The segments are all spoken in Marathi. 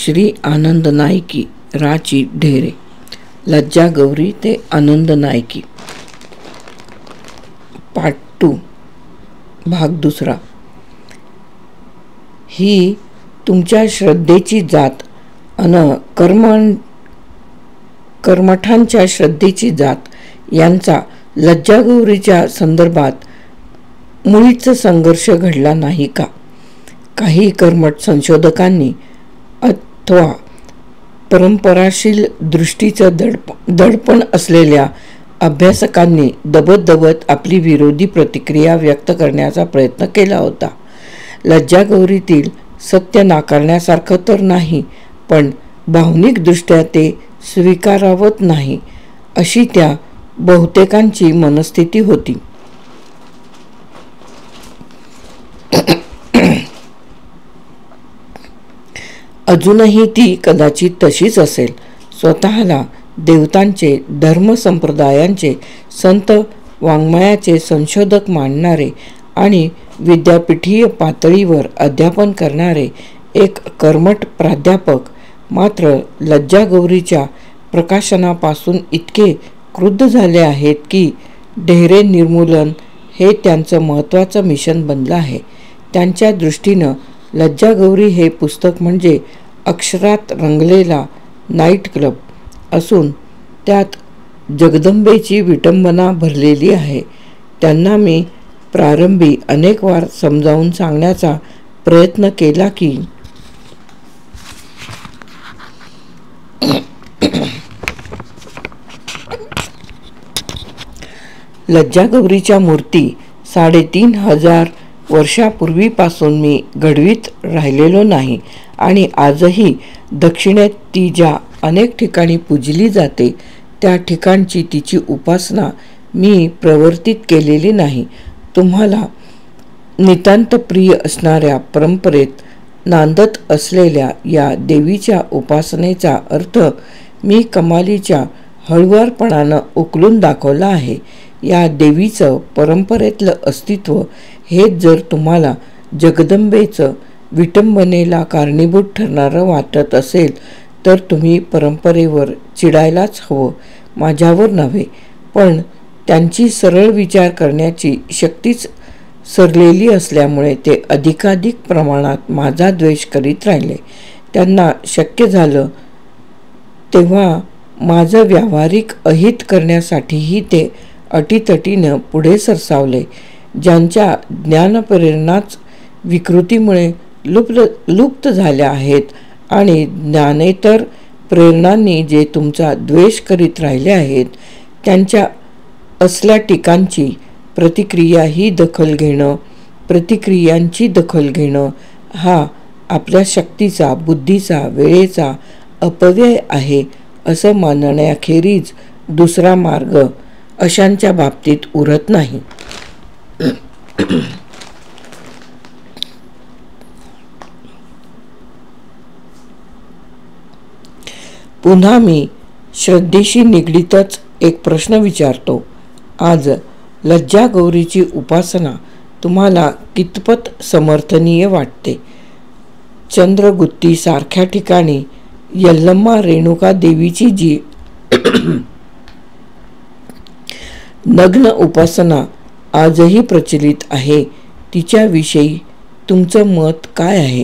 श्री आनंद नायकी राची ढेरे. लज्जा गौरी ते आनंद नायकी. पार्ट 2 भाग 2. ही तुमच्या श्रद्धेची जात अन कर्मठांच्या श्रद्धेची जात यांचा लज्जागौरीच्या संदर्भात मुळीच संघर्ष घडला नाही का? काही कर्मठ संशोधकांनी अथवा परंपराशील दृष्टीचं दडपण असलेल्या अभ्यासकांनी दबत आपली विरोधी प्रतिक्रिया व्यक्त करण्याचा प्रयत्न केला होता. लज्जागौरीतील सत्य नाकारण्यासारखं तर नाही, पण भावनिकदृष्ट्या ते स्वीकारावत नाही अशी त्या बहुतेकांची मनस्थिती होती. अजूनही ती कदाचित तशीच असेल. स्वतःला देवतांचे, धर्मसंप्रदायांचे, संत वाङ्मयाचे संशोधक मानणारे आणि विद्यापीठीय पातळीवर अध्यापन करणारे एक कर्मठ प्राध्यापक मात्र लज्जागौरीच्या प्रकाशनापासून इतके क्रुद्ध झाले आहेत की ढेरे निर्मूलन हे त्यांचं महत्त्वाचं मिशन बनलं आहे. त्यांच्या दृष्टीनं लज्जागौरी हे पुस्तक म्हणजे अक्षरात रंगलेला नाईट क्लब असून त्यात जगदंबेची विटंबना भरलेली आहे. त्यांना मी प्रारंभी अनेक वार समजावून सांगण्याचा प्रयत्न केला की लज्जागौरीच्या मूर्ती 3500 वर्षापूर्वीपासून मी घडवीत राहिलेलो नाही आणि आजही दक्षिणेत ती ज्या अनेक ठिकाणी पूजली जाते त्या ठिकाणची तिची उपासना मी प्रवर्तित केलेली नाही. तुम्हाला नितांत प्रिय असणाऱ्या परंपरेत नांदत असलेल्या या देवीच्या उपासनेचा अर्थ मी कमालीच्या हळुवारपणानं उकलून दाखवला आहे. या देवीचं परंपरेतलं अस्तित्व हेच जर तुम्हाला जगदंबेचं विटंबनेला कारणीभूत ठरणारं वाटत असेल तर तुम्ही परंपरेवर चिडायलाच हवं, माझ्यावर नव्हे. पण त्यांची सरळ विचार करण्याची शक्तीच सरलेली असल्यामुळे ते अधिकाधिक प्रमाणात माझा द्वेष करीत राहिले. त्यांना शक्य झालं तेव्हा माझं व्यावहारिक अहित करण्यासाठीही ते अटीतटीनं पुढे सरसावले. ज्यांच्या ज्ञानप्रेरणाच विकृतीमुळे लुप्त झाल्या आहेत आणि ज्ञानेतर प्रेरणांनी जे तुमचा द्वेष करीत राहिले आहेत त्यांच्या असल्या टीकांची प्रतिक्रियांची दखल घेणं हा आपल्या शक्तीचा, बुद्धीचा, वेळेचा अपव्यय आहे असं मानण्याखेरीज दुसरा मार्ग अशांच्या बाबतीत उरत नाही. पुन्हा मी श्रद्धेशी निगडीतच एक प्रश्न विचारतो. आज लज्जागौरीची उपासना तुम्हाला कितपत समर्थनीय वाटते? चंद्रगुत्ती सारख्या ठिकाणी यल्लम्मा रेणुका देवीची जी नग्न उपासना आजही प्रचलित आहे तिच्याविषयी तुमचं मत काय आहे?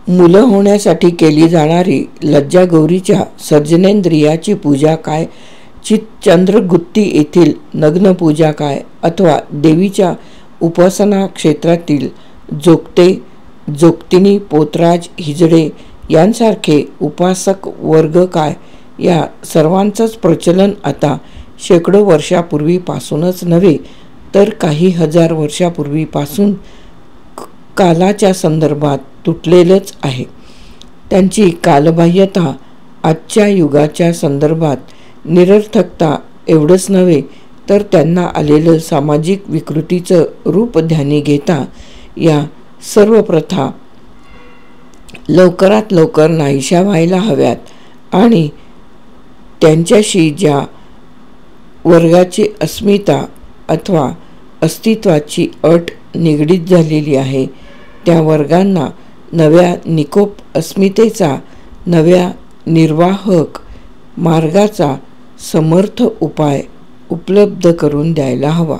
मुलं होण्यासाठी केली जाणारी लज्जागौरीच्या सर्जनेंद्रियाची पूजा काय? चंद्रगुत्ती येथील नग्न पूजा काय? अथवा देवीच्या उपासना क्षेत्रातील जोगते, जोगतिनी, पोतराज, हिजडे यांसारखे उपासक वर्ग काय? या सर्वांचंच प्रचलन आता शेकडो वर्षापूर्वीपासूनच नव्हे तर काही हजार वर्षापूर्वीपासून कालाच्या संदर्भात तुटलेलंच आहे. त्यांची कालबाह्यता आजच्या युगाच्या संदर्भात निरर्थकता एवढंच नव्हे तर त्यांना आलेलं सामाजिक विकृतीचं रूप ध्यानी घेता या सर्व प्रथा लवकरात लवकर नाहीशा व्हायला हव्यात आणि त्यांच्याशी ज्या वर्गाची अस्मिता अथवा अस्तित्वाची अट निगडीत झालेली आहे त्या वर्गांना नव्या निकोप अस्मितेचा, नव्या निर्वाहक मार्गाचा समर्थ उपाय उपलब्ध करून द्यायला हवा.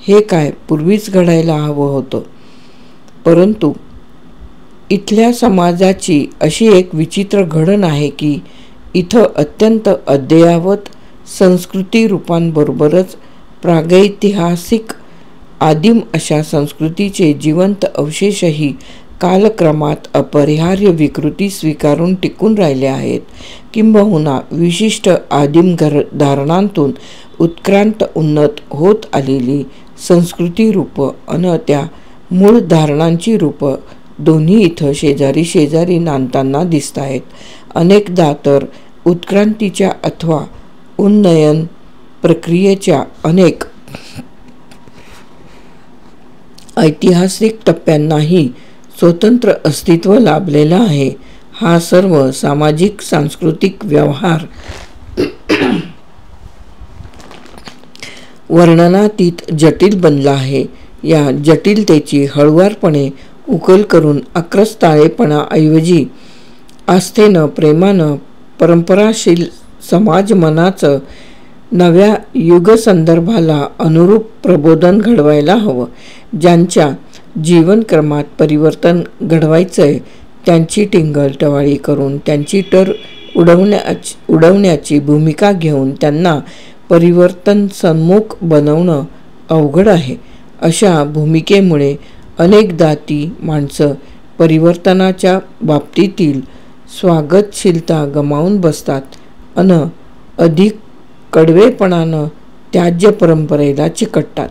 हे काय पूर्वीच घडायला हवं होतं. परंतु इथल्या समाजाची अशी एक विचित्र घडण आहे की इथं अत्यंत अद्ययावत संस्कृती रूपांबरोबरच प्रागैतिहासिक आदिम अशा संस्कृतीचे जिवंत अवशेषही कालक्रमात अपरिहार्य विकृती स्वीकारून टिकून राहिले आहेत. किंबहुना विशिष्ट आदिम धारणांतून उत्क्रांत उन्नत होत आलेली संस्कृती रूपं अन त्या मूळ धारणांची रूपं दोन्ही इथं शेजारी शेजारी नांदताना दिसत आहेत. अनेकदा तर उत्क्रांतीच्या अथवा उन्नयन प्रक्रियेच्या अनेक ऐतिहासिक टप्प्यांनाही स्वतंत्र अस्तित्व लाभलेलं आहे. हा सर्व सामाजिक सांस्कृतिक व्यवहार वर्णनातीत जटिल बनला आहे. या जटिलतेची हळुवारपणे उकल करून आक्रस्ताळेपणाऐवजी आस्थेनं, प्रेमानं, परंपराशील समाज मनाचं नव्या युगसंदर्भाला अनुरूप प्रबोधन घडवायला हवं. ज्यांच्या जीवनक्रमात परिवर्तन घडवायचंय त्यांची टिंगल-टवाळी करून, त्यांची टर उडवण्याची भूमिका घेऊन त्यांना परिवर्तन सन्मुख बनवणं अवघड आहे. अशा भूमिकेमुळे अनेकदा ती माणसं परिवर्तनाच्या बाबतीतील स्वागतशीलता गमावून बसतात अन अधिक कडवेपणानं त्याज्य परंपरेला चिकटतात.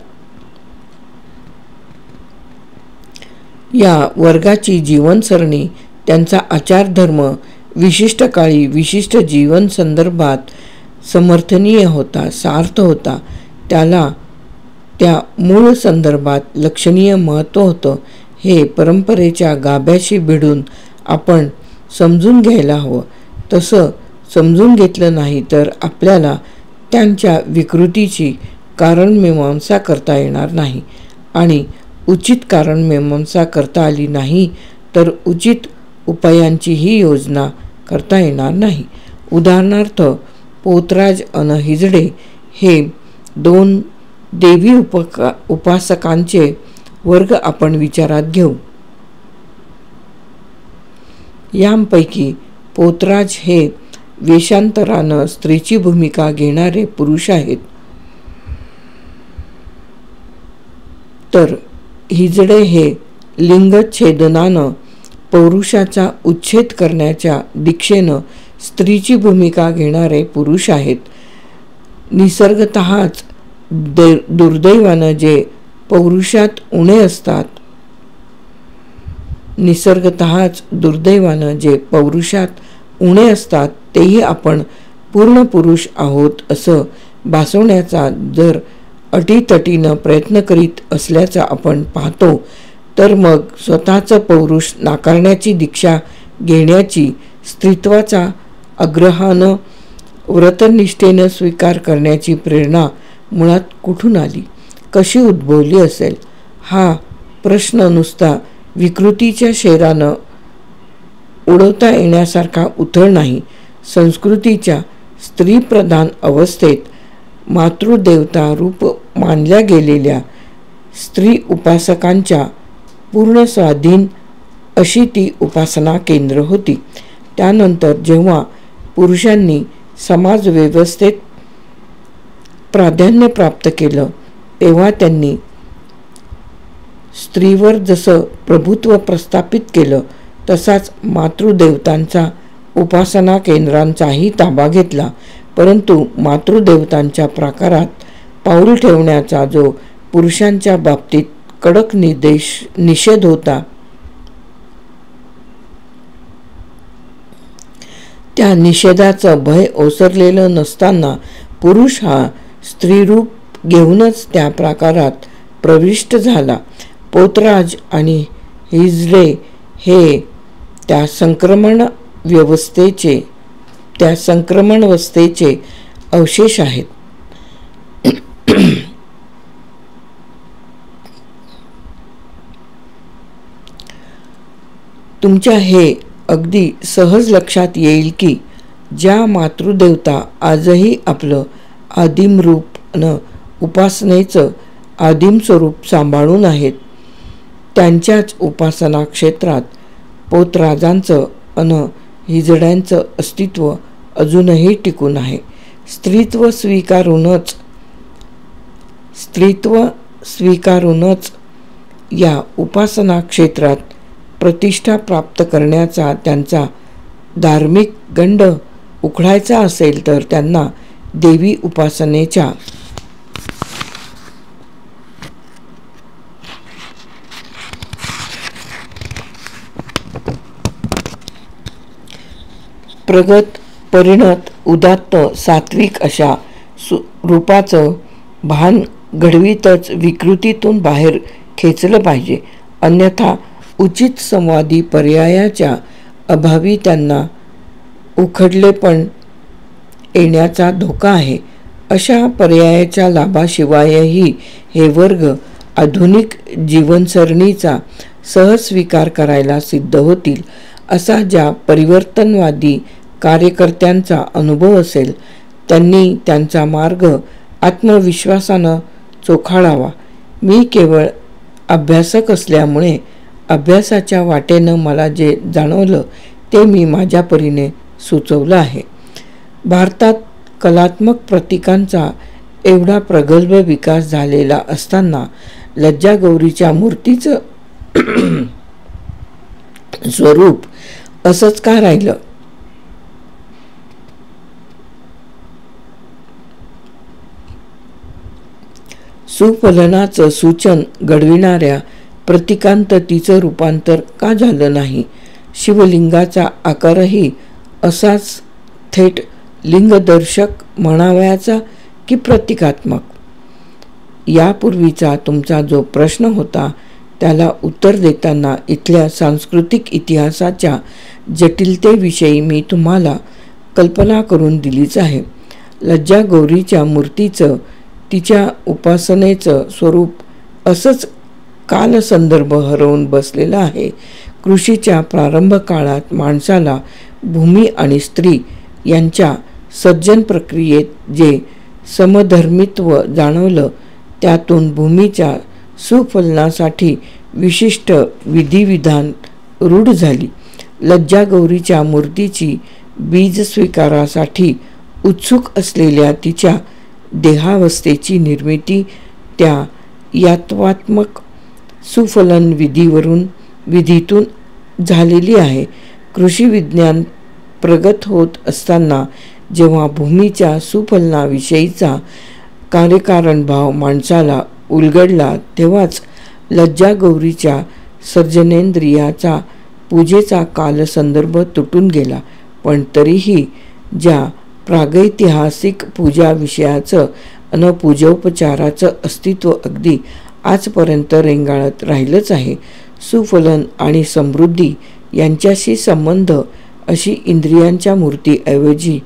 या वर्गाची जीवनसरणी, त्यांचा आचारधर्म विशिष्ट काळी विशिष्ट जीवन संदर्भात समर्थनीय होता, सार्थ होता. त्याला त्या मूळ संदर्भात लक्षणीय महत्त्व होतं. हे परंपरेच्या गाभ्याशी भिडून आपण समजून घ्यायला हवं. तसं समजून घेतलं नाही तर आपल्याला त्यांच्या विकृतीची कारणमीमांसा करता येणार नाही आणि उचित कारणमीमांसा करता आली नाही तर उचित उपायांचीही योजना करता येणार नाही. उदाहरणार्थ पोतराज अन हिजडे हे दोन देवी उपासकांचे वर्ग आपण विचारात घेऊ. यांपैकी पोतराज हे वेषांतरानं स्त्रीची भूमिका घेणारे पुरुष आहेत, तर हिजडे हे लिंगच्छेदनानं पौरुषाचा उच्छेद करण्याच्या दीक्षेनं स्त्रीची भूमिका घेणारे पुरुष आहेत. निसर्गतःच दुर्दैवानं जे पौरुषात उणे असतात तेही आपण पूर्ण पुरुष आहोत असं भासवण्याचा जर अटीतटीनं प्रयत्न करीत असल्याचं आपण पाहतो तर मग स्वतःचं पौरुष नाकारण्याची दीक्षा घेण्याची, स्त्रीत्वाचा आग्रहानं व्रतनिष्ठेनं स्वीकार करण्याची प्रेरणा मुळात कुठून आली, कशी उद्भवली असेल? हा प्रश्न नुसता विकृतीच्या शेरानं उडवता येण्यासारखा उथळ नाही. संस्कृतीच्या स्त्रीप्रधान अवस्थेत मातृदेवता रूप मानल्या गेलेल्या स्त्री उपासकांच्या पूर्ण स्वाधीन अशी ती उपासना केंद्र होती. त्यानंतर जेव्हा पुरुषांनी समाजव्यवस्थेत प्राधान्य प्राप्त केलं तेव्हा त्यांनी स्त्रीवर जसं प्रभुत्व प्रस्थापित केलं तसाच मातृदेवतांचा उपासना केंद्रांचाही ताबा घेतला. परंतु मातृदेवतांच्या प्रकारात पाऊल ठेवण्याचा जो पुरुषांच्या बाबतीत कडक निषेध होता त्या निषेधाचं भय ओसरलेलं नसताना पुरुष हा स्त्रीरूप घेऊनच त्या प्रकारात प्रविष्ट झाला. पोतराज आणि हिजडे हे त्या संक्रमणावस्थेचे अवशेष आहेत. तुमच्या हे अगदी सहज लक्षात येईल की ज्या मातृदेवता आजही आपलं आदिम रूप उपासनेचं आदिम स्वरूप सांभाळून आहेत, त्यांच्याच उपासना क्षेत्रात पोतराजांचं हिजड्यांचं अस्तित्व अजूनही टिकून आहे. स्त्रीत्व स्वीकारूनच या उपासना क्षेत्रात प्रतिष्ठा प्राप्त करण्याचा त्यांचा धार्मिक गंड उखडायचा असेल तर त्यांना देवी उपासनेच्या प्रगत, परिणत, उदात्त, सात्विक अशा रूपाचं भान घडवीतच विकृतीतून बाहेर खेचलं पाहिजे. अन्यथा उचित संवादी पर्यायाच्या अभावी त्यांना उखडलेपण येण्याचा धोका आहे. अशा पर्यायाच्या लाभाशिवायही हे वर्ग आधुनिक जीवनसरणीचा सहज स्वीकार करायला सिद्ध होतील असा ज्या परिवर्तनवादी कार्यकर्त्यांचा अनुभव असेल त्यांनी त्यांचा मार्ग आत्मविश्वासानं चोखाळावा. मी केवळ अभ्यासक असल्यामुळे अभ्यासाच्या वाटेनं मला जे जाणवलं ते मी माझ्या परीने सुचवलं आहे. भारतात कलात्मक प्रतीकांचा एवढा प्रगल्भ विकास झालेला असताना लज्जागौरीच्या मूर्तीचं स्वरूप असंच का राहिलं? सुफलनाचं सूचन घडविणाऱ्या प्रतीकांत तिचं रूपांतर का झालं नाही? शिवलिंगाचा आकारही असाच थेट लिंगदर्शक म्हणावयाचा की प्रतिकात्मक? यापूर्वीचा तुमचा जो प्रश्न होता त्याला उत्तर देताना इथल्या सांस्कृतिक इतिहासाच्या जटिलतेविषयी मी तुम्हाला कल्पना करून दिलीच आहे. लज्जागौरीच्या मूर्तीचं, तिच्या उपासनेचं स्वरूप असंच कालसंदर्भ हरवून बसलेलं आहे. कृषीच्या प्रारंभ काळात माणसाला भूमी आणि स्त्री यांच्या सर्जन प्रक्रियेत जे समधर्मित्व जाणवलं त्यातून भूमीच्या सुफलनासाठी विशिष्ट विधिविधान रूढ झाली. लज्जागौरीच्या मूर्तीची बीज स्वीकारासाठी उत्सुक असलेल्या तिच्या देहावस्थेची निर्मिती त्या यात्वात्मक सुफलन विधीतून झालेली आहे. कृषी विज्ञान प्रगत होत असताना जेव्हा भूमीच्या सुफलनाविषयीचा कार्यकारण भाव माणसाला उलगडला तेव्हाच लज्जागौरीच्या सर्जनेंद्रियाचा पूजेचा कालसंदर्भ तुटून गेला. पण तरीही ज्या प्रागैतिहासिक पूजा विषयाचं अन पूजोपचाराचं अस्तित्व अगदी आजपर्यंत रेंगाळत राहिलंच आहे. सुफलन आणि समृद्धी यांच्याशी संबंध अशी इंद्रियांच्या मूर्तीऐवजी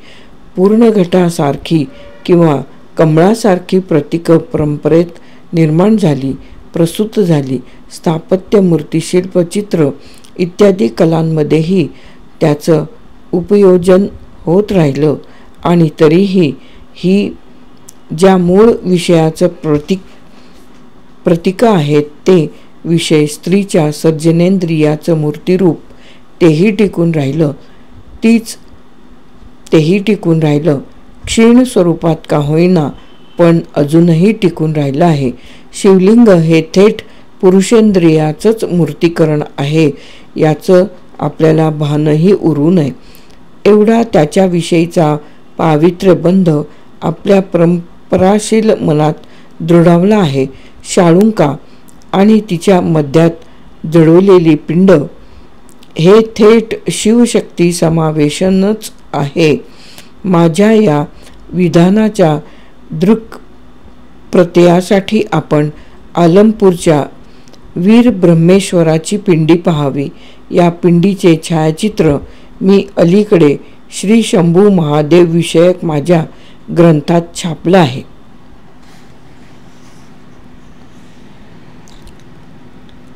पूर्णघटासारखी किंवा कमळासारखी प्रतीकं परंपरेत निर्माण झाली, प्रसूत झाली. स्थापत्य, मूर्तिशिल्प, चित्र इत्यादी कलांमध्येही त्याचं उपयोजन होत राहिलं आणि तरीही ही ज्या मूळ विषयाचं प्रतीकं आहेत ते विषय स्त्रीच्या सर्जनेंद्रियाचं मूर्तिरूप तेही टिकून राहिलं. क्षीण स्वरूपात का होईना पण अजूनही टिकून राहिलं आहे. शिवलिंग हे थेट पुरुषेंद्रियाचंच मूर्तीकरण आहे याचं आपल्याला भानही उरू नये. एवढा त्याच्याविषयीचा पावित्र्यबंध आपल्या परंपराशील मनात दृढावला आहे. शाळुंका आणि तिच्या मध्यात जडवलेली पिंड हे थेट शिवशक्ती समावेशनच आहे. माझ्या या विधानाच्या दृक् प्रत्ययासाठी आपण आलमपूरच्या वीर ब्रह्मेश्वराची पिंडी पाहावी. या पिंडीचे छायाचित्र मी अलीकडे श्री शंभू महादेव विषयक माझ्या ग्रंथात छापलं आहे.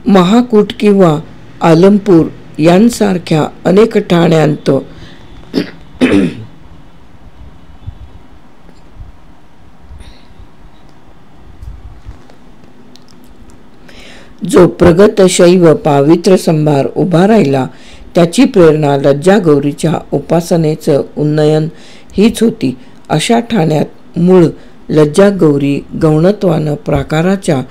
महाकूट किंवा आलमपूर यांसारख्या अनेक ठाण्यांत जो प्रगत शैव पावित्र संभार उभा राहिला त्याची प्रेरणा लज्जागौरीच्या उपासनेचं उन्नयन हीच होती. अशा ठाण्यात मूळ लज्जागौरी गौणत्वानं प्राकाराच्या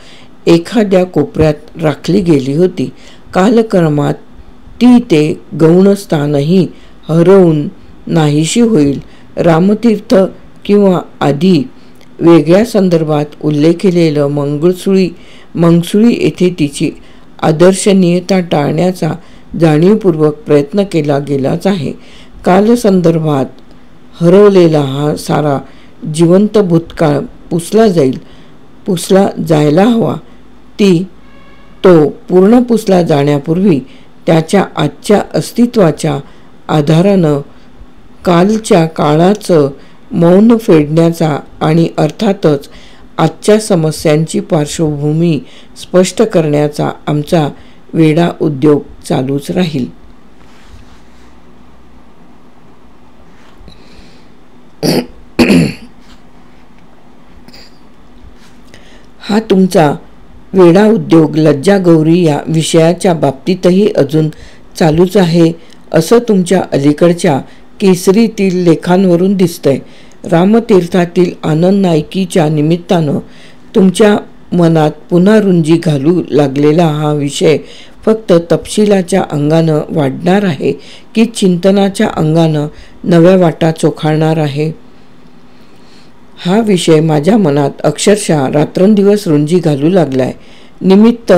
एखाद्या कोपऱ्यात राखली गेली होती. कालक्रमात ती ते गौणस्थानही हरवून नाहीशी होईल. रामतीर्थ किंवा आधी वेगळ्या संदर्भात उल्लेख केलेलं मंगसुळी येथे तिची आदर्शनीयता टाळण्याचा जाणीवपूर्वक प्रयत्न केला गेलाच आहे. कालसंदर्भात हरवलेला हा सारा जिवंत भूतकाळ पुसला जायला हवा. तो पूर्ण पुसला जाण्यापूर्वी त्याच्या आजच्या अस्तित्वाच्या आधारानं कालच्या काळाचं मौन फेडण्याचा आणि अर्थातच आजच्या समस्यांची पार्श्वभूमी स्पष्ट करण्याचा आमचा वेडा उद्योग चालूच राहील. हा तुमचा वेडा उद्योग लज्जागौरी या विषयाच्या बाबतीतही अजून चालूच आहे असं तुमच्या अलीकडच्या केसरीतील लेखांवरून दिसतंय. रामतीर्थातील आनंद नायकीच्या निमित्तानं तुमच्या मनात पुन्हा रुंजी घालू लागलेला हा विषय फक्त तपशिलाच्या अंगानं वाढणार आहे की चिंतनाच्या अंगानं नव्या वाटा चोखाळणार आहे? हा विषय माझ्या मनात अक्षरशः रात्रंदिवस रुंजी घालू लागलाय. निमित्त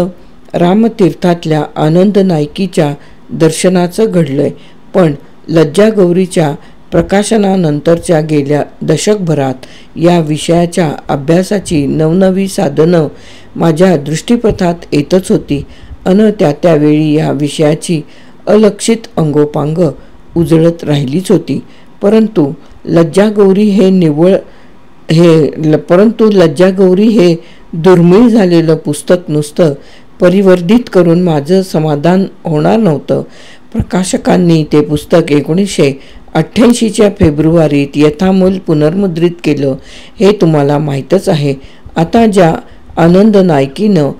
रामतीर्थातल्या आनंद नायकीच्या दर्शनाचं घडलंय, पण लज्जागौरीच्या प्रकाशनानंतरच्या गेल्या दशकभरात या विषयाच्या अभ्यासाची नवनवी साधनं माझ्या दृष्टीपथात येतच होती अन त्यावेळी या विषयाची अलक्षित अंगोपांग उजळत राहिलीच होती. परंतु लज्जागौरी हे दुर्मिळ झालेलं पुस्तक नुसतं परिवर्धित करून माझं समाधान होणार नव्हतं. प्रकाशकांनी ते पुस्तक 1988च्या फेब्रुवारीत यथामूल पुनर्मुद्रित केलं हे तुम्हाला माहीतच आहे. आता ज्या आनंद नायकीनं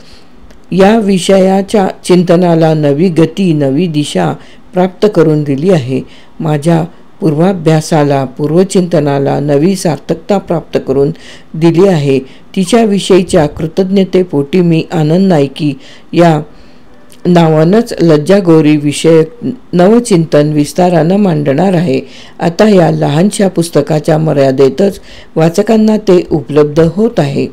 या विषयाच्या चिंतनाला नवी गती, नवी दिशा प्राप्त करून दिली आहे, माझ्या पूर्वाभ्यासाला, पूर्वचिंतनाला नवी सार्थकता प्राप्त करून दिली आहे, तिच्याविषयीच्या कृतज्ञतेपोटी मी आनंद नायकी या नावानंच लज्जागौरी विषयक नवचिंतन विस्तारानं मांडणार आहे. आता या लहानशा पुस्तकाच्या मर्यादेतच वाचकांना ते उपलब्ध होत आहे.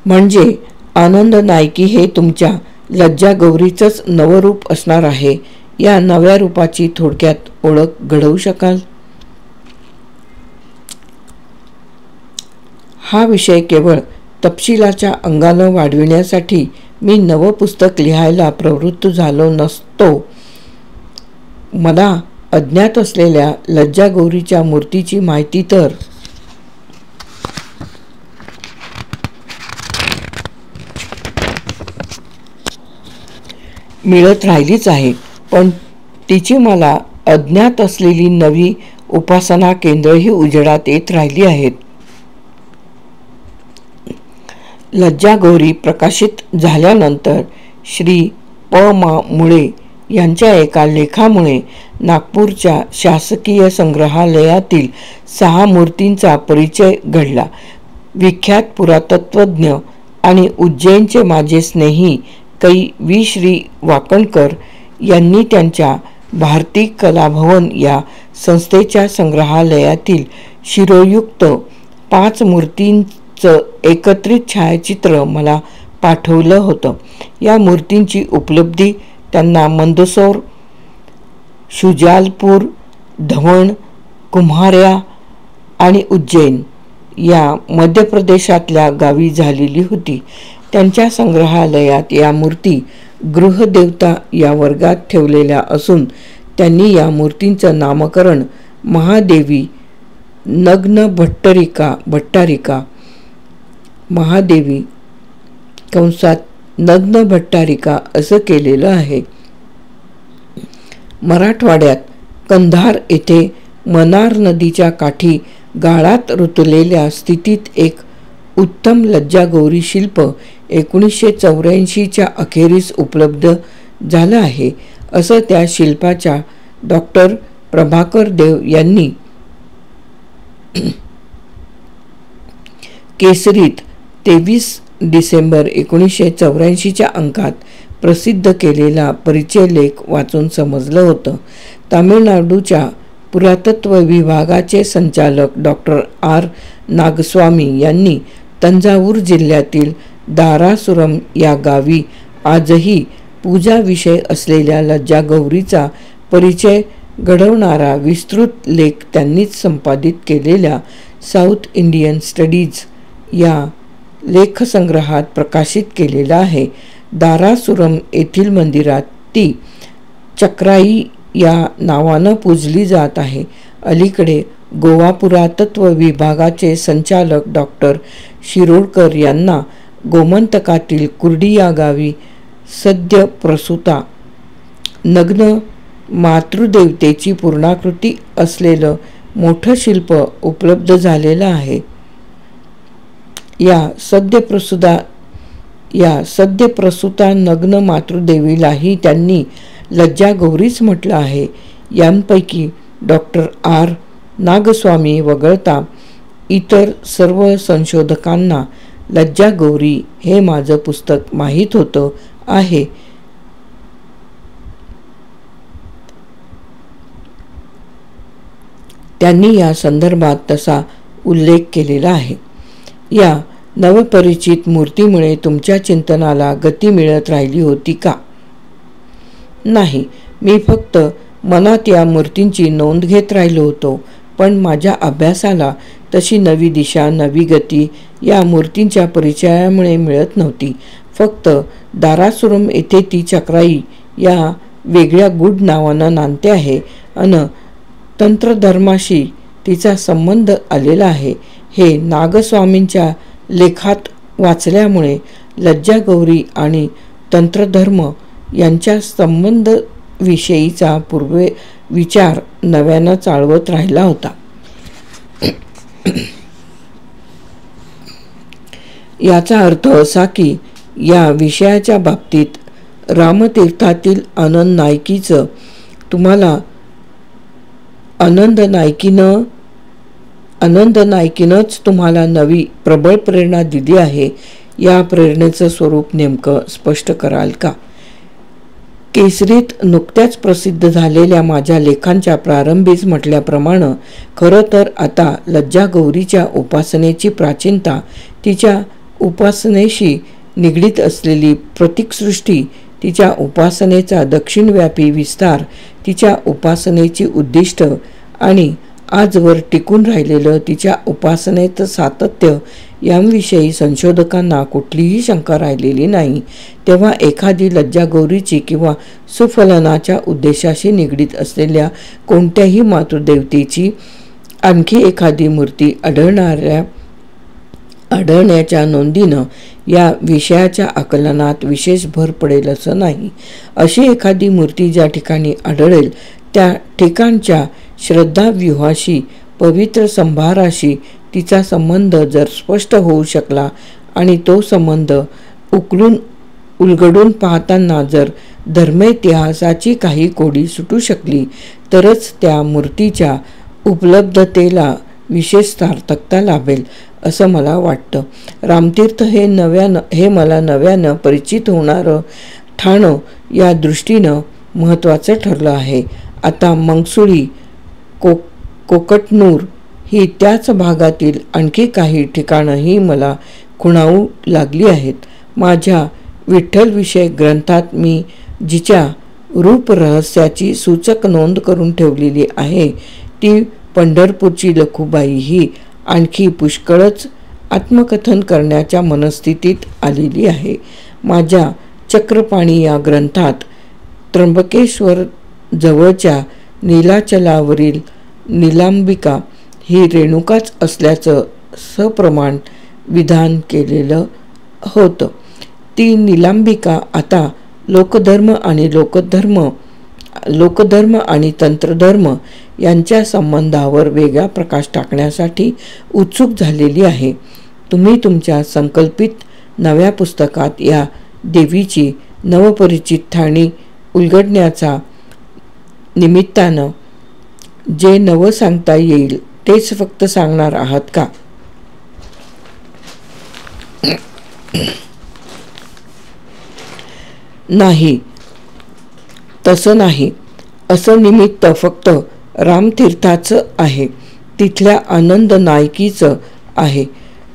म्हणजे आनंद नायकी हे तुमच्या लज्जागौरीचंच नवरूप असणार आहे. या नव्या रूपाची थोडक्यात ओळख घडवू शकाल? हा विषय केवळ तपशिलाच्या अंगानं वाढविण्यासाठी मी नवं पुस्तक लिहायला प्रवृत्त झालो नसतो. मला अज्ञात असलेल्या लज्जागौरीच्या मूर्तीची माहिती तर मिळत राहिलीच आहे, पण तिची मला अज्ञात असलेली नवी उपासना केंद्रही उजेडात येत राहिली आहेत. लज्जागौरी प्रकाशित झाल्यानंतर श्री प. मा. मुळे यांच्या एका लेखामुळे नागपूरच्या शासकीय संग्रहालयातील 6 मूर्तींचा परिचय घडला. विख्यात पुरातत्वज्ञ आणि उज्जैनचे माझे स्नेही कै. वी. श्री वाकणकर यांनी त्यांच्या भारती कलाभवन या संस्थेच्या संग्रहालयातील शिरोयुक्त 5 मूर्तींचं एकत्रित छायाचित्र मला पाठवलं होतं. या मूर्तींची उपलब्धी त्यांना मंदसौर, शुजालपूर, धवण, कुम्हार्या आणि उज्जैन या मध्य प्रदेशातल्या गावी झालेली होती. त्यांच्या संग्रहालयात या मूर्ती गृहदेवता या वर्गात ठेवलेल्या असून त्यांनी या मूर्तींचं नामकरण महादेवी नग्न भट्टारिका महादेवी कंसात नग्न भट्टारिका असं केलेलं आहे. मराठवाड्यात कंधार येथे मनार नदीच्या काठी गाळात रुतलेल्या स्थितीत एक उत्तम लज्जागौरी शिल्प 1984च्या अखेरीस उपलब्ध झालं आहे, असं त्या शिल्पाच्या डॉक्टर प्रभाकर देव यांनी केसरीत 23 डिसेंबर 1984च्या अंकात प्रसिद्ध केलेला परिचय लेख वाचून समजलं होतं. तामिळनाडूच्या पुरातत्व विभागाचे संचालक डॉक्टर आर नागस्वामी यांनी तंजावूर जिल्ह्यातील दारासुरम या गावी आजही पूजा विषय असलेल्या लज्जागौरीचा परिचय घडवणारा विस्तृत लेख त्यांनीच संपादित केलेल्या साऊथ इंडियन स्टडीज या लेखसंग्रहात प्रकाशित केलेला आहे. दारासुरम येथील मंदिरात ती चक्राई या नावानं पूजली जात आहे. अलीकडे गोवा पुरातत्व विभागाचे संचालक डॉक्टर शिरोडकर यांना गोमंतकातील कुर्डी या गावी सद्य प्रसूता नग्न मातृदेवतेची पूर्णाकृती असलेलं मोठं शिल्प उपलब्ध झालेलं आहे. या सद्यप्रसूता नग्न मातृदेवीलाही त्यांनी लज्जागौरीच म्हटलं आहे. यांपैकी डॉक्टर आर नागस्वामी वगळता इतर सर्व संशोधकांना लज्जागौरी हे माझं पुस्तक माहीत होतं आहे. त्यांनी या संदर्भात तसा उल्लेख केलेला आहे. या नवपरिचित मूर्तीमुळे तुमच्या चिंतनाला गती मिळत राहिली होती का? नाही, मी फक्त मनात या मूर्तींची नोंद घेत राहिलो होतो. पण माझ्या अभ्यासाला तशी नवी दिशा, नवी गती या मूर्तींच्या परिचयामुळे मिळत नव्हती. फक्त दारासुरम येथे ती चक्राई या वेगळ्या गूढ नावानं नांदते आहे अन तंत्रधर्माशी तिचा संबंध आलेला आहे हे नागस्वामींच्या लेखात वाचल्यामुळे लज्जागौरी आणि तंत्रधर्म यांच्या संबंधाविषयीचा पूर्वे विचार नव्यानं चालवत राहिला होता. याचा अर्थ असा की या विषयाच्या बाबतीत रामतीर्थातील आनंद नायकीनंच तुम्हाला नवी प्रबळ प्रेरणा दिली आहे. या प्रेरणेचं स्वरूप नेमकं स्पष्ट कराल का? केसरीत नुकत्याच प्रसिद्ध झालेल्या माझ्या लेखांच्या प्रारंभीच म्हटल्याप्रमाणे खरं तर आता लज्जागौरीच्या उपासनेची प्राचीनता, तिच्या उपासनेशी निगडीत असलेली प्रतीकसृष्टी, तिच्या उपासनेचा दक्षिणव्यापी विस्तार, तिच्या उपासनेची उद्दिष्ट आणि आजवर टिकून राहिलेलं तिच्या उपासनेचं सातत्य यांविषयी संशोधकांना कुठलीही शंका राहिलेली नाही. तेव्हा एखादी लज्जागौरीची किंवा सुफलनाच्या उद्देशाशी निगडीत असलेल्या कोणत्याही मातृदेवतेची आणखी एखादी मूर्ती आढळण्याच्या नोंदीनं या विषयाच्या आकलनात विशेष भर पडेल असं नाही. अशी एखादी मूर्ती ज्या ठिकाणी आढळेल त्या ठिकाणच्या श्रद्धाव्यूहाशी, पवित्र संभाराशी तिचा संबंध जर स्पष्ट होऊ शकला आणि तो संबंध उलगडून पाहताना जर धर्मेतिहासाची काही कोडी सुटू शकली तरच त्या मूर्तीच्या उपलब्धतेला विशेष सार्थकता लाभेल असं मला वाटतं. रामतीर्थ हे मला नव्यानं परिचित होणारं ठाणं या दृष्टीनं महत्त्वाचं ठरलं आहे. आता मंगसुळी, कोकटनूर ही त्याच भागातील आणखी काही ठिकाणंही मला खुणावू लागली आहेत. माझ्या विठ्ठलविषयक ग्रंथात मी जिच्या रूपरहस्याची सूचक नोंद करून ठेवलेली आहे ती पंढरपूरची लखुबाई ही आणखी पुष्कळच आत्मकथन करण्याच्या मनस्थितीत आलेली आहे. माझ्या चक्रपाणी या ग्रंथात त्र्यंबकेश्वर जवळच्या नीलाचलावरील नीलांबिका ही रेणुकाच असल्याचं सप्रमाण विधान केलेलं होतं. ती नीलांबिका आता लोकधर्म आणि तंत्रधर्म यांच्या संबंधावर वेगळा प्रकाश टाकण्यासाठी उत्सुक झालेली आहे. तुम्ही तुमच्या संकल्पित नव्या पुस्तकात या देवीची नवपरिचित ठाणी उलगडण्याचा निमित्तानं जे नवं सांगता येईल तेच फक्त सांगणार आहात का? नाही, तसं नाही. असं निमित्त फक्त रामतीर्थाचं आहे, तिथल्या आनंद नायकीचं आहे.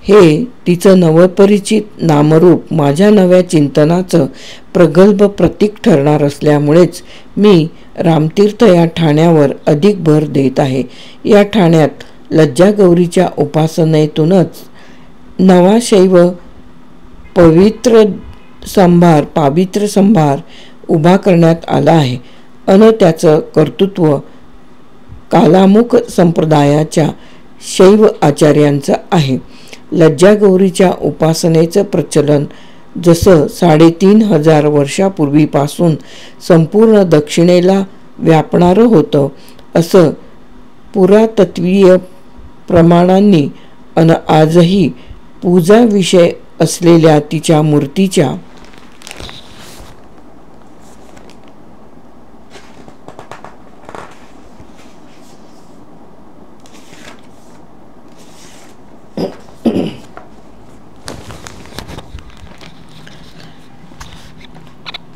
हे तिचं नवपरिचित नामरूप माझ्या नव्या चिंतनाचं प्रगल्भ प्रतीक ठरणार असल्यामुळेच मी रामतीर्थ या ठाण्यावर अधिक भर देत आहे. या ठाण्यात लज्जागौरीच्या उपासनेतूनच नवा शैव पावित्र्य संभार उभा करण्यात आला आहे. त्याचं कर्तृत्व कालामुख संप्रदायाच्या शैव आचार्यांचं आहे. लज्जागौरीच्या उपासनेचं प्रचलन जसं 3,500 वर्षापूर्वीपासून संपूर्ण दक्षिणेला व्यापणारं होतं, असं पुरातत्वीय प्रमाणांनी आजही पूजा विषय असलेल्या तिच्या मूर्तीच्या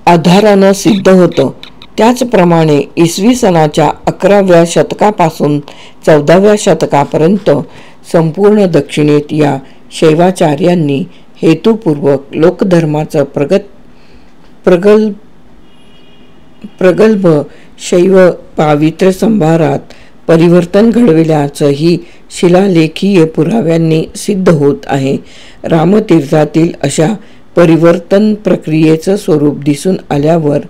आधारानं सिद्ध होतं. त्याचप्रमाणे इसवी सनाच्या 11व्या शतकापासून 14व्या शतकापर्यंत संपूर्ण दक्षिणेत या शैवाचार्यांनी हेतुपूर्वक लोकधर्माचं प्रगल्भ शैव पावित्र्य संभारात परिवर्तन घडविल्याचंही शिलालेखीय पुराव्यांनी सिद्ध होत आहे. रामतीर्थातील अशा परिवर्तन प्रक्रियेचं स्वरूप दिसून आल्यावर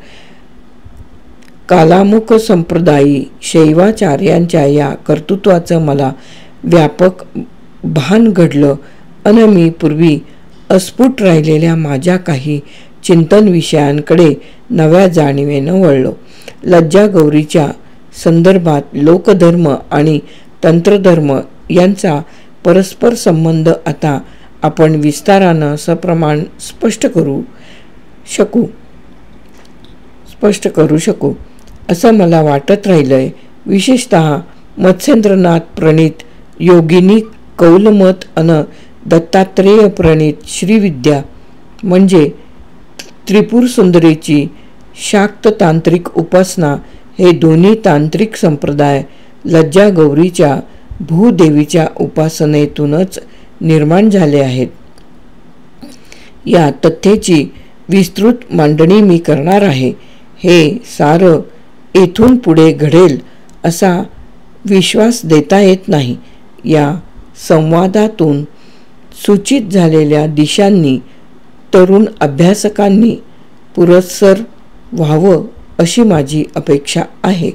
कालामुख संप्रदायी शैवाचार्यांच्या या कर्तृत्वाचं मला व्यापक भान घडलं अन मी पूर्वी अस्फुट राहिलेल्या माझ्या काही चिंतन विषयांकडे नव्या जाणीवेनं वळलो. लज्जागौरीच्या संदर्भात लोकधर्म आणि तंत्रधर्म यांचा परस्पर संबंध आता आपण विस्तारानं सप्रमाण स्पष्ट करू शकू असं मला वाटत राहिलंय. विशेषतः मत्स्येंद्रनाथ प्रणीत योगिनी कौलमत अन दत्तात्रेय प्रणीत श्रीविद्या म्हणजे त्रिपुर सुंदरीची शाक्त तांत्रिक उपासना हे दोन्ही तांत्रिक संप्रदाय लज्जागौरीच्या भूदेवीच्या उपासनेतूनच निर्माण झाले आहेत. या तथ्याची विस्तृत मांडणी मी करणार आहे. हे सारं येथून पुढे घडेल असा विश्वास देता येत नाही. या संवादातून सूचित झालेल्या दिशांनी तरुण अभ्यासकांनी पुरस्सर व्हावं अशी माझी अपेक्षा आहे.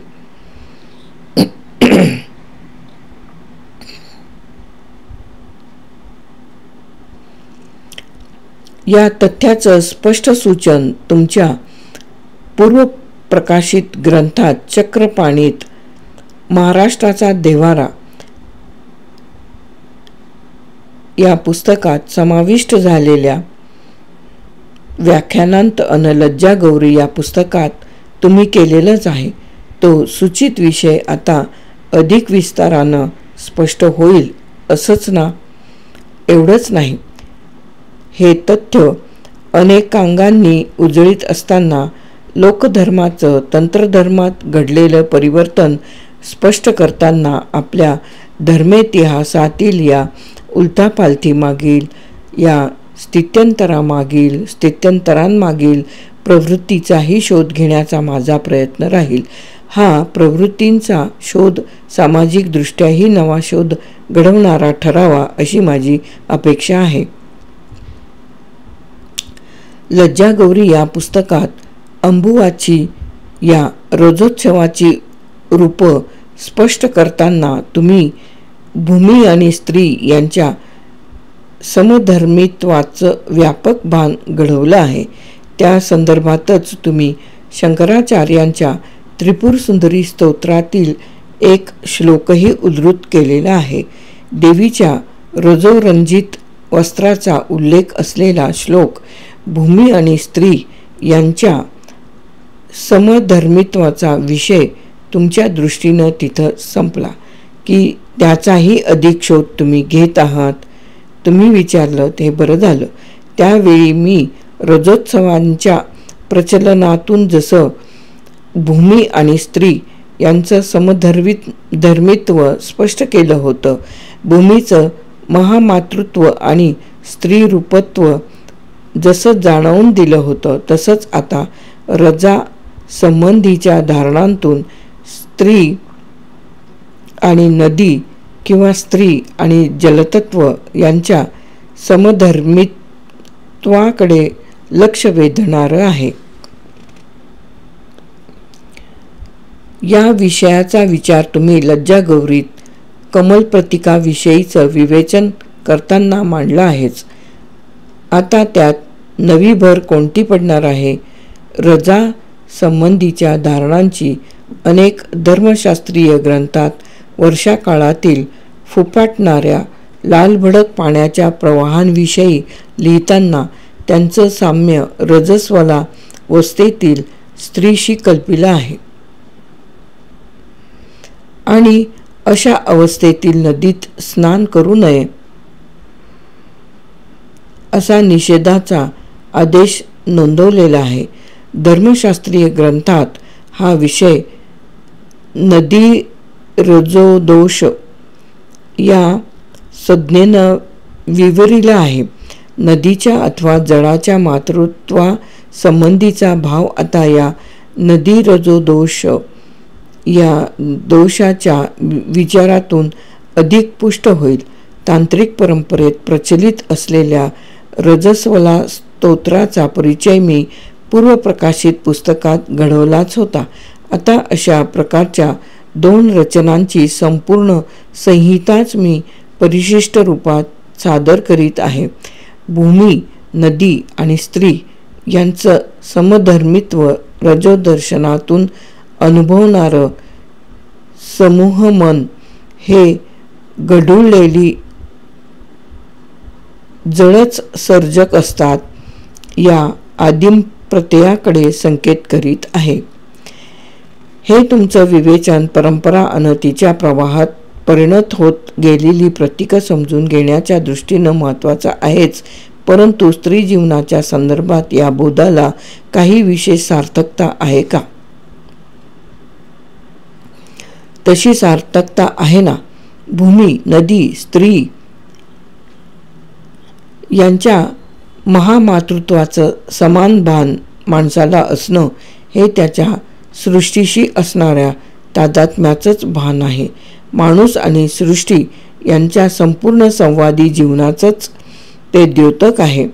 या तथ्याचं स्पष्ट सूचन तुमच्या पूर्व प्रकाशित ग्रंथात चक्रपाणीत महाराष्ट्राचा देव्हारा या पुस्तकात समाविष्ट झालेल्या व्याख्यानांत अन लज्जागौरी या पुस्तकात तुम्ही केलेलंच आहे. तो सूचित विषय आता अधिक विस्तारानं स्पष्ट होईल असंच ना? एवढंच नाही, हे तथ्य अनेकांगांनी उजळीत असताना लोकधर्माचं तंत्रधर्मात घडलेलं परिवर्तन स्पष्ट करताना आपल्या धर्मेतिहासातील या उलथापालथीमागील, या स्थित्यंतरांमागील प्रवृत्तीचाही शोध घेण्याचा माझा प्रयत्न राहील. हा प्रवृत्तींचा शोध सामाजिकदृष्ट्याही नवा शोध घडवणारा ठरावा अशी माझी अपेक्षा आहे. लज्जागौरी या पुस्तकात अंबुवाची या रजोत्सवाची रूपं स्पष्ट करताना तुम्ही भूमी आणि स्त्री यांच्या समधर्मित्वाचं व्यापक भान घडवलं आहे. त्या संदर्भातच तुम्ही शंकराचार्यांच्या त्रिपुर सुंदरी स्तोत्रातील एक श्लोकही उद्धृत केलेला आहे. देवीच्या रजोरंजित वस्त्राचा उल्लेख असलेला श्लोक भूमी आणि स्त्री यांच्या समधर्मित्वाचा विषय तुमच्या दृष्टीनं तिथं संपला की त्याचाही अधिक शोध तुम्ही घेत आहात. तुम्ही विचारलं ते बरं झालं. त्यावेळी मी रजोत्सवांच्या प्रचलनातून जसं भूमी आणि स्त्री यांचं समधर्मित्व स्पष्ट केलं होतं, भूमीचं महामातृत्व आणि स्त्रीरूपत्व जसं जाणवून दिलं होतं, तसंच आता रजा संबंधीच्या धारणांतून स्त्री आणि नदी किंवा स्त्री आणि जलतत्व यांच्या समधर्मित्वाकडे लक्ष वेधणारं आहे. या विषयाचा विचार तुम्ही लज्जागौरीत कमलप्रतिकाविषयीचं विवेचन करताना मांडला आहेच. आता त्यात नवी भर कोणती पडणार आहे? रजा संबंधीच्या धारणांची अनेक धर्मशास्त्रीय ग्रंथात वर्षाकाळातील फुपाटणाऱ्या लालभडक पाण्याच्या प्रवाहांविषयी लिहिताना त्यांचं साम्य रजस्वला अवस्थेतील स्त्रीशी कल्पिलं आहे आणि अशा अवस्थेतील नदीत स्नान करू नये असा निषेधाचा आदेश नोंदवलेला आहे. धर्मशास्त्रीय ग्रंथात हा विषय नदी रजोदोष या संज्ञेनं विवरिला आहे. नदीच्या अथवा जळाच्या मातृत्वा संबंधीचा भाव आता या नदी रजोदोष या दोषाच्या विचारातून अधिक पुष्ट होईल. तांत्रिक परंपरेत प्रचलित असलेल्या रजस्वला स्तोत्राचा परिचय मी पूर्वप्रकाशित पुस्तकात घडवलाच होता. आता अशा प्रकारच्या 2 रचनांची संपूर्ण संहिताच मी परिशिष्ट रूपात सादर करीत आहे. भूमी, नदी आणि स्त्री यांचं समधर्मित्व रजोदर्शनातून अनुभवणारं समूह मन हे गढुळलेली जळच सर्जक असतात या आदिम प्रत्ययाकडे संकेत करीत आहे. हे तुमचं विवेचन परंपरा अन तिच्या प्रवाहात परिणत होत गेलेली प्रतीकं समजून घेण्याच्या दृष्टीनं महत्त्वाचं आहेच, परंतु स्त्री जीवनाच्या संदर्भात या बोधाला काही विशेष सार्थकता आहे का? तशी सार्थकता आहे ना. भूमी, नदी, स्त्री यांच्या महामातृत्वाचं समान भान माणसाला असणं हे त्याच्या सृष्टीशी असणाऱ्या तादात्म्याचंच भान आहे. माणूस आणि सृष्टी यांच्या संपूर्ण संवादी जीवनाचंच ते द्योतक आहे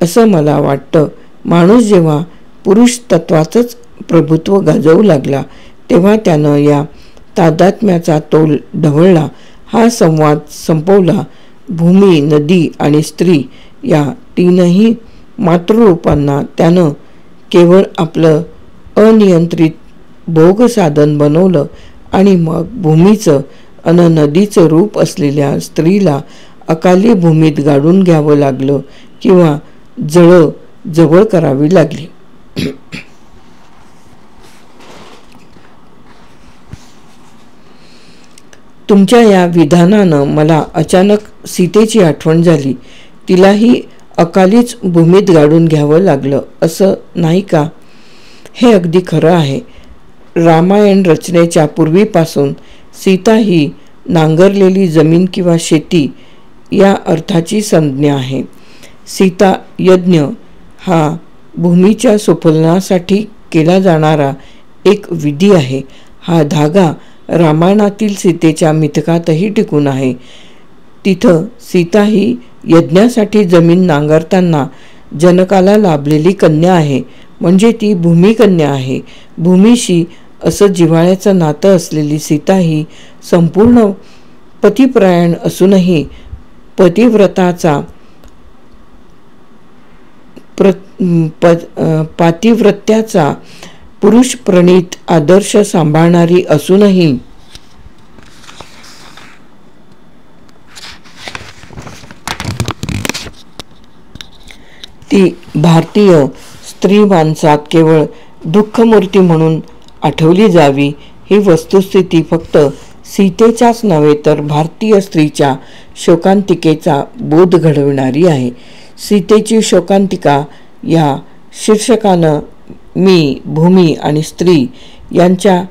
असं मला वाटतं. माणूस जेव्हा पुरुष तत्वाचंच प्रभुत्व गाजवू लागला तेव्हा त्यानं या तादात्म्याचा तोल ढवळला, हा संवाद संपवला. भूमी, नदी आणि स्त्री या 3ही मातृरूपांना त्यानं केवळ आपलं अनियंत्रित भोगसाधन बनवलं आणि मग भूमीचं अन नदीचं रूप असलेल्या स्त्रीला अकाली भूमीत गाडून घ्यावं लागलं किंवा जवळ करावी लागली. तुमच्या या विधानानं मला अचानक सीतेची आठवण झाली. तिलाही अकालीच भूमीत गाडून घ्यावं लागलं असं नाही का? हे अगदी खरं आहे. रामायण रचनेच्या पूर्वीपासून सीता ही नांगरलेली जमीन किंवा शेती या अर्थाची संज्ञा आहे. सीता यज्ञ हा भूमीच्या सुफलनासाठी केला जाणारा एक विधी आहे. हा धागा रामायणातील सीतेच्या मिथकातही टिकून आहे. तिथं सीता ही यज्ञासाठी जमीन नांगरताना जनकाला लाभलेली कन्या आहे, म्हणजे ती भूमिकन्या आहे. भूमीशी असं जिव्हाळ्याचं नातं असलेली सीता ही संपूर्ण पतिपरायण असूनही पतिव्रताचा पातिव्रत्याचा पुरुष प्रणीत आदर्श सांभाळणारी असूनही ती भारतीय स्त्री माणसात केवळ दुःखमूर्ती म्हणून आठवली जावी, ही वस्तुस्थिती फक्त सीतेच्याच नव्हे तर भारतीय स्त्रीच्या शोकांतिकेचा बोध घडविणारी आहे. सीतेची शोकांतिका या शीर्षकानं मी भूमी आणि स्त्री यांच्या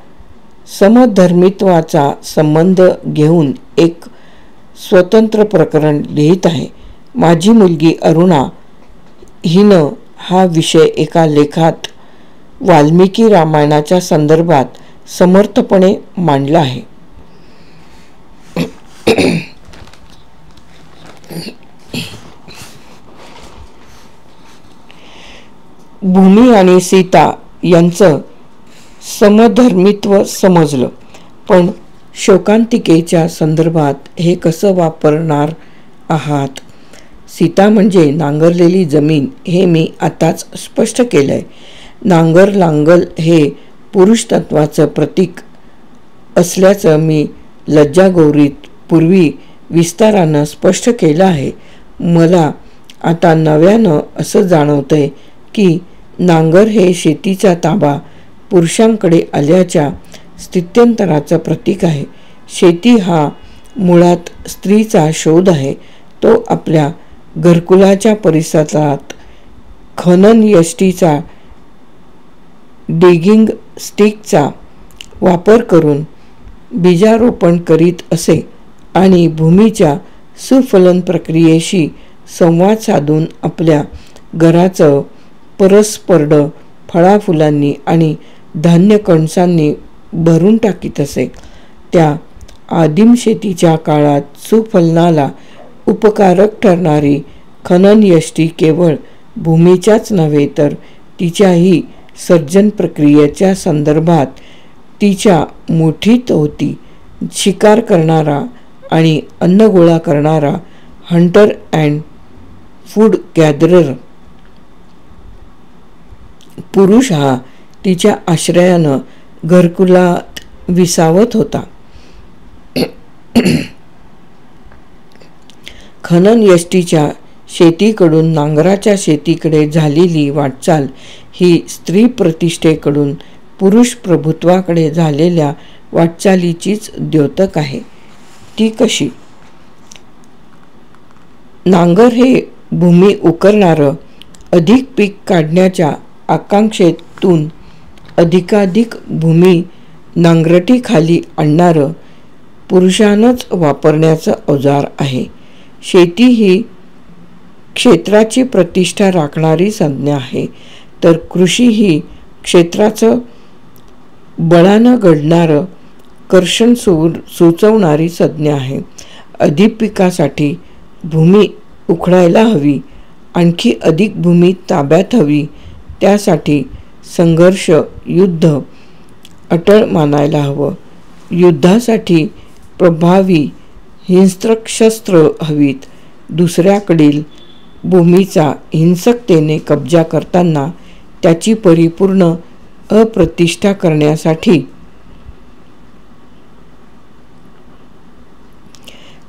समधर्मित्वाचा संबंध घेऊन एक स्वतंत्र प्रकरण लिहित आहे. माझी मुलगी अरुणा हिनं हा विषय एका लेखात वाल्मिकी रामायणाच्या संदर्भात समर्थपणे मांडला आहे. भूमी आणि सीता यांचं समधर्मित्व समजलं, पण शोकांतिकेच्या संदर्भात हे कसं वापरणार आहात? सीता म्हणजे नांगरलेली जमीन हे मी आताच स्पष्ट केलंय. नांगर लांगल हे पुरुष तत्वाचं प्रतीक असल्याचं मी लज्जागौरीत पूर्वी विस्तारानं स्पष्ट केलं आहे. मला आता नव्यानं असं जाणवतंय की नांगर हे शेतीचा ताबा पुरुषांकडे आल्याच्या स्थित्यंतराचं प्रतीक आहे. शेती हा मुळात स्त्रीचा शोध आहे. तो आपल्या घरकुलाच्या परिसरात खनन यष्टीचा डिगिंग स्टिकचा वापर करून बीजारोपण करीत असे आणि भूमीच्या सुफलन प्रक्रियेशी संवाद साधून आपल्या घराचं परस्परड फळाफुलांनी आणि धान्य कणसांनी भरून टाकीत असे. त्या आदिम शेतीच्या काळात सुफलनाला उपकारक ठरणारी खनन यष्टी केवळ भूमीच्याच नव्हे तर तिच्याही सर्जन प्रक्रियेच्या संदर्भात तिच्या मुठीत होती. शिकार करणारा आणि अन्न गोळा करणारा हंटर अँड फूड गॅदरर पुरुष हा तिच्या आश्रयानं घरकुलात विसावत होता. खनन यष्टीच्या शेतीकडून नांगराच्या शेतीकडे झालेली वाटचाल ही स्त्री प्रतिष्ठेकडून पुरुष प्रभुत्वाकडे झालेल्या वाटचालीचीच द्योतक आहे. ती कशी? नांगर हे भूमी उकरणारं, अधिक पीक काढण्याच्या आकांक्षेतून अधिकाधिक भूमी नांगरटीखाली आणणारं पुरुषानंच वापरण्याचं अवजार आहे. शेती ही क्षेत्राची प्रतिष्ठा राखणारी संज्ञा आहे, तर कृषी ही क्षेत्राचं बळानं घडणारं कर्षण सुचवणारी संज्ञा आहे. अधिक पिकासाठी भूमी उखडायला हवी, आणखी अधिक भूमी ताब्यात हवी. त्यासाठी संघर्ष, युद्ध अटळ मानायला हवं. युद्धासाठी प्रभावी हिंस्रक शस्त्र हवीत. दुसऱ्याकडील भूमीचा हिंसकतेने कब्जा करताना त्याची परिपूर्ण अप्रतिष्ठा करण्यासाठी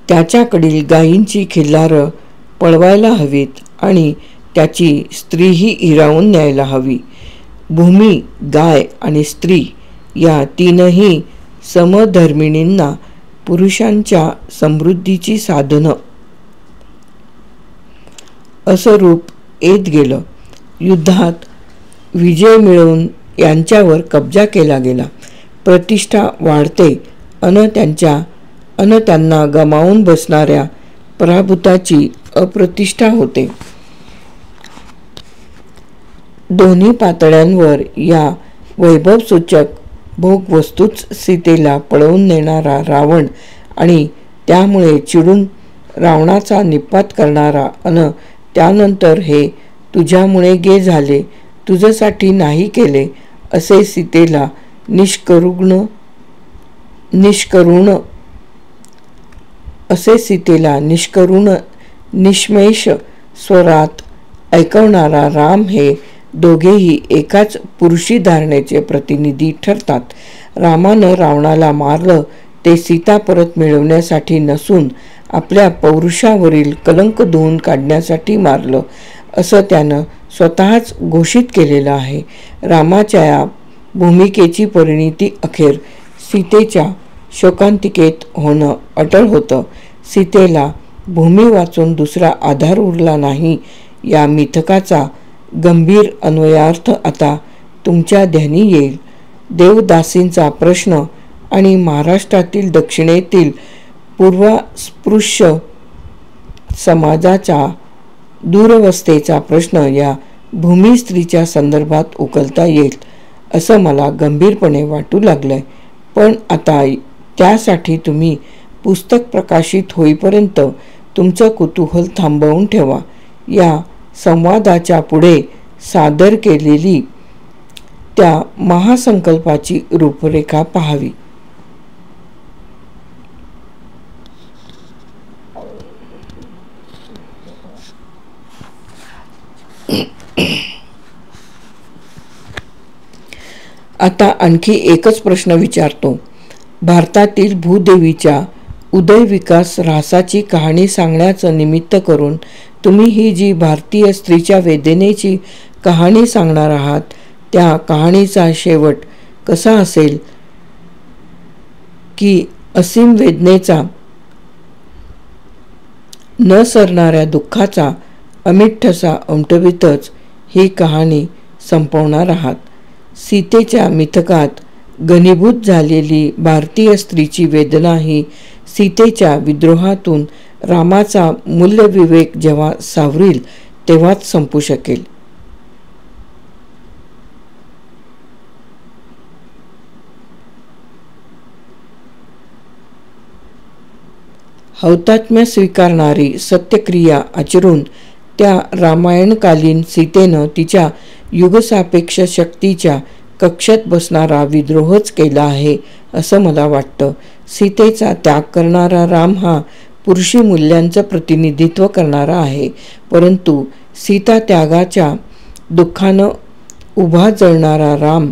त्याच्याकडील गायींची खिल्लारं पळवायला हवीत आणि त्याची स्त्रीही हिरावून न्यायला हवी. भूमी, गाय आणि स्त्री या तीनही समधर्मिणींना पुरुषांच्या समृद्धीची साधनं असं रूप येत गेलं. युद्धात विजय मिळवून यांच्यावर कब्जा केला गेला. प्रतिष्ठा वाढते अन त्यांना गमावून बसणाऱ्या पराभूताची अप्रतिष्ठा होते. दोन्ही पातळ्यांवर या वैभवसूचक भोग वस्तूच सीतेला पळवून नेणारा रावण आणि त्यामुळे चिडून रावणाचा निपात करणारा अन त्यानंतर हे तुझ्यामुळे गे झाले, तुझ्यासाठी नाही केले असे सीतेला निष्करुण निष्मेष स्वरात ऐकवणारा राम हे दोघेही एकाच पुरुषी धारणेचे प्रतिनिधी ठरतात. रामानं रावणाला मारलं ते सीता परत मिळवण्यासाठी नसून आपल्या पौरुषावरील कलंक धुवून काढण्यासाठी मारलं असं त्यानं स्वतःच घोषित केलेलं आहे. रामाच्या या भूमिकेची परिणिती अखेर सीतेच्या शोकांतिकेत होणं अटळ होतं. सीतेला भूमी वाचून दुसरा आधार उरला नाही या मिथकाचा गंभीर अन्वयार्थ आता तुमच्या ध्यानी येईल. देवदासींचा प्रश्न आणि महाराष्ट्रातील दक्षिणेतील पूर्वास्पृश्य समाजाचा दूरवस्थेचा प्रश्न या भूमी स्त्रीच्या संदर्भात उकलता येईल असं मला गंभीरपणे वाटू लागलंय. पण आता त्यासाठी तुम्ही पुस्तक प्रकाशित होईपर्यंत तुमचं कुतूहल थांबवून ठेवा. या संवादाच्या पुढे सादर केलेली त्या महासंकल्पाची रूपरेखा पाहावी. आता आणखी एकच प्रश्न विचारतो. भारतातील भूदेवीच्या उदय विकास ऱ्हासाची कहाणी सांगण्याचं निमित्त करून तुम्ही ही जी भारतीय स्त्रीच्या वेदनेची कहाणी सांगणार आहात त्या कहाणीचा शेवट कसा असेल की असीम वेदनेचा, न सरणाऱ्या दुःखाचा अमिट ठसा उमटवितच ही कहाणी संपवणार आहात. सीतेच्या मिथकात घनीभूत झालेली भारतीय स्त्रीची वेदना ही सीतेच्या विद्रोहातून रामाचा मूल्यविवेक जेव्हा सावरील तेव्हाच संपू शकेल. हौतात्म्य स्वीकारणारी सत्यक्रिया आचरून त्या रामायणकालीन सीतेनं तिच्या युगसापेक्ष शक्तीच्या कक्षेत बसणारा विद्रोहच केला आहे असं मला वाटतं. सीतेचा त्याग करणारा राम हा पुरुषी मूल्यांचं प्रतिनिधित्व करणारा आहे, परंतु सीता त्यागाच्या दुःखानं उभा जळणारा राम,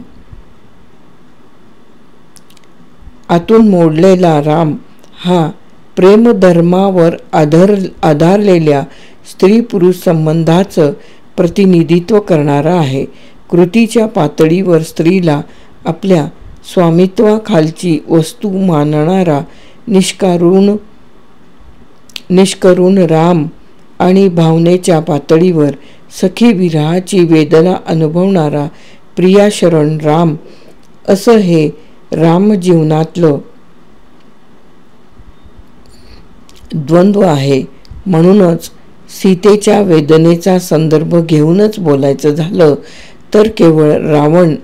आतून मोडलेला राम हा प्रेमधर्मावर आधारलेल्या स्त्री पुरुष संबंधाचं प्रतिनिधित्व करणारा आहे. कृतीच्या पातळीवर स्त्रीला आपल्या स्वामित्वाखालची वस्तू मानणारा निष्करुण राम आणि भावनेच्या पातळीवर सखी विरहाची वेदना अनुभवणारा प्रियाशरण राम असं हे रामजीवनातलं द्वंद्व आहे. म्हणूनच सीतेच्या वेदनेचा संदर्भ घेऊनच बोलायचं झालं तर केवळ रावण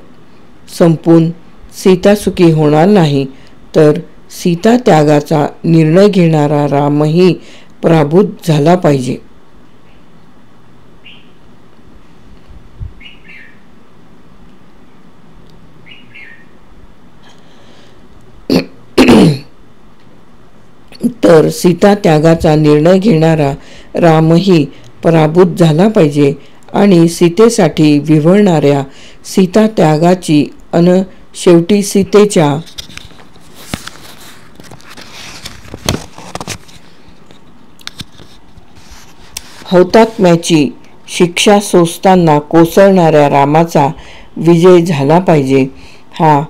संपून सीता सुखी होणार नाही, तर सीता त्यागाचा निर्णय घेणारा रामही पराभूत झाला पाहिजे. तर सीता त्यागाचा निर्णय घेणारा रामही पराभूत झाला पाहिजे आणि सीतेसाठी विव्हळणाऱ्या सीता त्यागाची अन शेवटी सीतेच्या हौतात्म्याची शिक्षा सोसताना कोसळणाऱ्या रामाचा विजय झाला पाहिजे. हा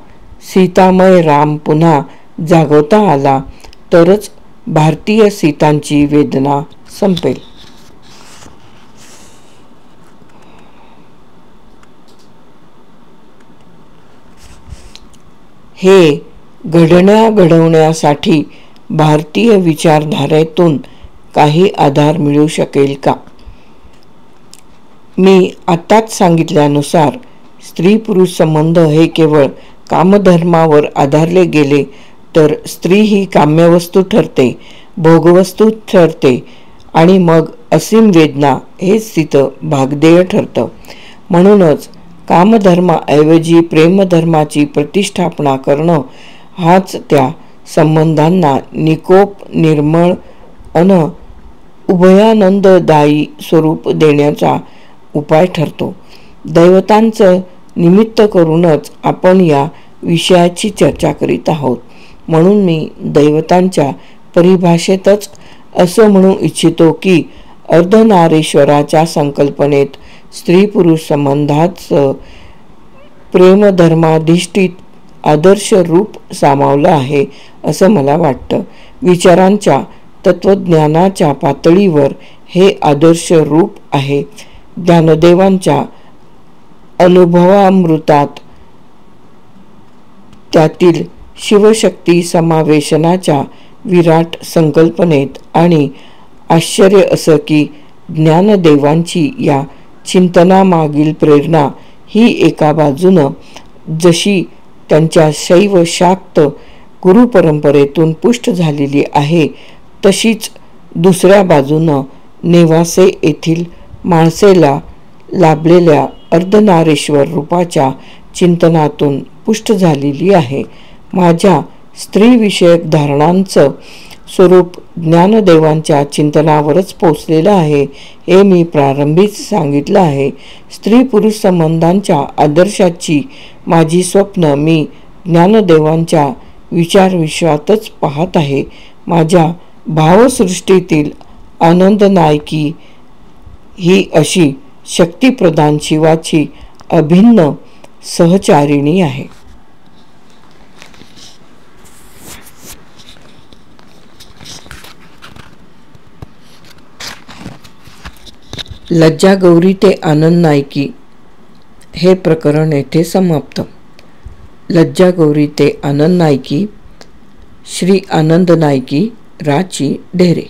सीतामय राम पुन्हा जागवता आला तरच भारतीय सीतांची वेदना संपेल. हे घडवण्यासाठी भारतीय विचारधारेतून काही आधार मिळू शकेल का? मी आत्ताच सांगितल्यानुसार स्त्री पुरुष संबंध हे केवळ कामधर्मावर आधारले गेले तर स्त्री ही काम्यवस्तू ठरते, भोगवस्तू ठरते आणि मग असीम वेदना हेच तिथं भागधेय ठरतं. म्हणूनच कामधर्माऐवजी प्रेमधर्माची प्रतिष्ठापना करणं हाच त्या संबंधांना निकोप, निर्मळ अन उभयानंददायी स्वरूप देण्याचा उपाय ठरतो. दैवतांचं निमित्त करूनच आपण या विषयाची चर्चा करीत आहोत. म्हणून मी दैवतांच्या परिभाषेतच असं म्हणू इच्छितो की अर्धनारीश्वराच्या संकल्पनेत स्त्री पुरुष संबंधाचं प्रेमधर्माधिष्ठित आदर्श रूप सामावलं आहे असं मला वाटतं. विचारांच्या तत्वज्ञानाच्या पातळीवर हे आदर्श रूप आहे. ज्ञानदेवांच्या अनुभवामृतात त्यातील शिवशक्ती समावेशनाच्या विराट संकल्पनेत आणि आश्चर्य असं की ज्ञानदेवांची या चिंतनामागील प्रेरणा ही एका बाजूनं जशी त्यांच्या शैव शाक्त गुरुपरंपरेतून पुष्ट झालेली आहे, तशीच दुसऱ्या बाजूनं नेवासे येथील माणसेला लाभलेल्या अर्धनारीश्वर रूपाच्या चिंतनातून पुष्ट झालेली आहे. माझ्या स्त्रीविषयक धारणांचं स्वरूप ज्ञानदेवांच्या चिंतनावरच पोचलेलं आहे हे मी प्रारंभीच सांगितलं आहे. स्त्री पुरुष संबंधांच्या आदर्शाची माझी स्वप्न मी ज्ञानदेवांच्या विचारविश्वातच पाहत आहे. माझ्या भावसृष्टीतील आनंदनायकी ही अशी शक्तिप्रधान शिवाची अभिन्न सहचारिणी आहे. लज्जागौरी ते आनंद नायकी हे प्रकरण येथे समाप्त. लज्जागौरी ते आनंद नायकी, श्री आनंद नायकी, राची ढेरे.